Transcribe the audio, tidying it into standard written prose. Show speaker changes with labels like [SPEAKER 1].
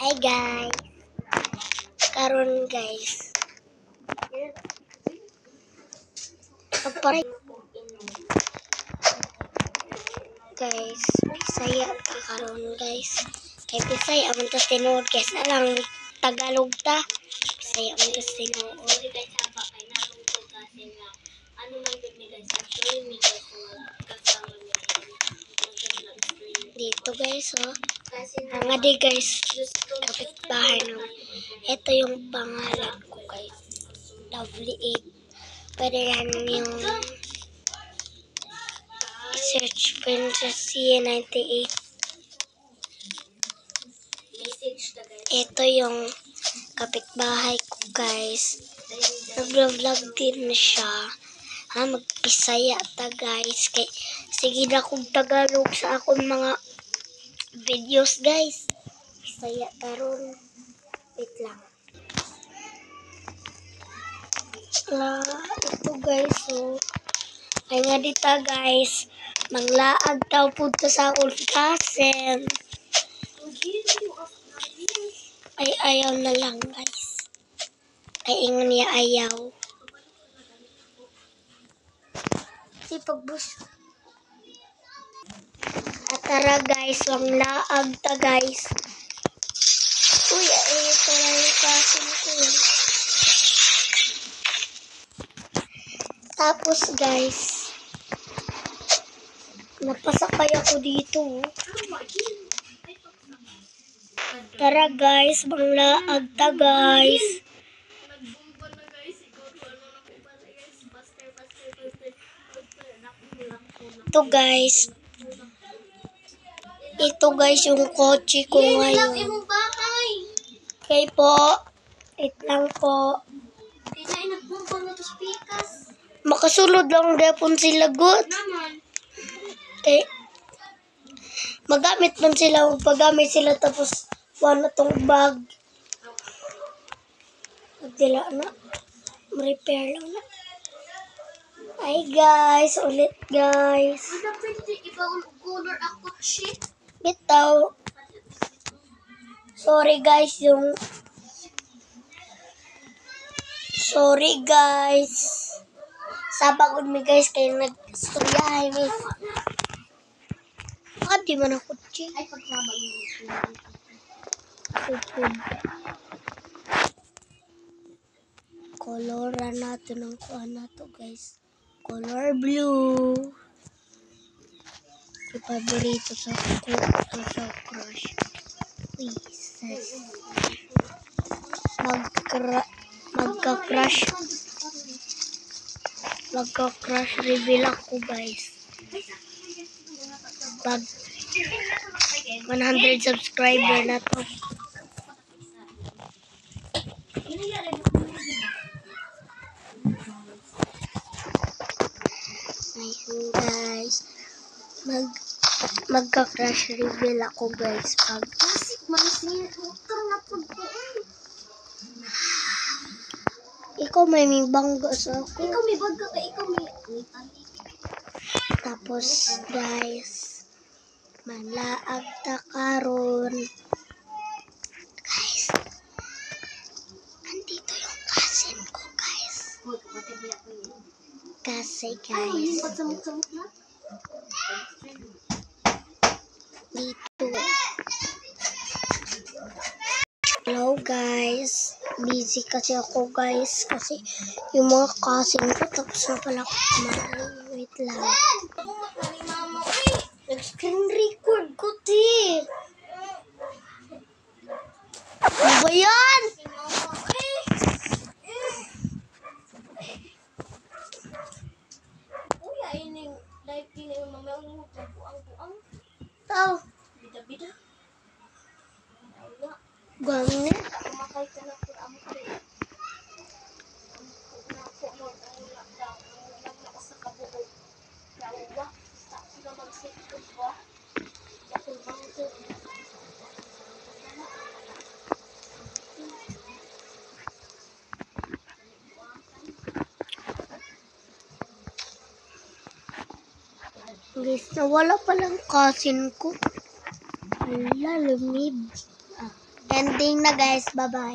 [SPEAKER 1] Hi guys. Karon guys. Pagparay guys. Bisaya ta karon guys. Kay Bisaya man tas tinuod guys. Alang Tagalog ta. Bisaya man tas tinuod. Ano man gud mi guys. Actually mi guys kasama mi dito guys oh. Nga di guys. Kapitbahay naman. Ito yung pangalan ko guys. Lovely 8. Pwede yan yung search Princess C98. Ito yung kapitbahay ko guys. Nag-vlog din siya. Magpisaya ta guys. Sige na kong Tagalog sa akong mga videos guys. Pisaya taron. Wait lang. Ito guys so. Ay nga dita guys. Manglaag daw po sa akong cousin. Ay ayaw na lang guys. Ay ingon niya ayaw. Si pagbus. Tara guys, manglaag ta guys. Uy, ito lang yung cousin ko. Tapos guys, napasakay ako dito. Tara guys, manglaag ta guys. Ito guys yung kotse ko ngayon. Okay po. Wait lang po. Makasulod lang gapon sila good. Okay. Magamit man sila. Paggamit sila tapos wala tong bag. Magdila na. Repair lang na. Hi guys. Ulit guys. Bitaw. Sorry guys. Sorry guys. Sabagod mi guys kayo nag-storyahay mi. Bakit di man ako chi? Ay pagsabag mi. Koloran natin ang kuha na to guys. Color blue. Yung paborito sa ko. Ito sa crush. Jesus. Magka-crush reveal ako guys. Pag 100 subscriber na to. Ayun guys. Magka-crush reveal ako guys. Pag ikaw may bangga sa ako. Ikaw may bangga ka. Ikaw may tapos guys. Malaag ta karon. Guys. Andito yung cousin ko guys. Kasi guys. Dito. Hello guys. Busy kasi ako guys. Kasi yung mga cousin ko tapos na pala kumain. Wait lang. Nag-screen record ko ti. Ano ba yan? Uy, ayun yung live din yung mamaya ang buang-buang. Tao. Bida-bida. Ganyan. Kumakay ka na po ang kaya. Ako mag-ulak daw. Ulak na sa kabuo. Yawa. Tapos na mag-sit-sit ba? Bakit bang ito? Guys, nawala palang cousin ko. Wala, lumib. Ending na guys. Bye-bye.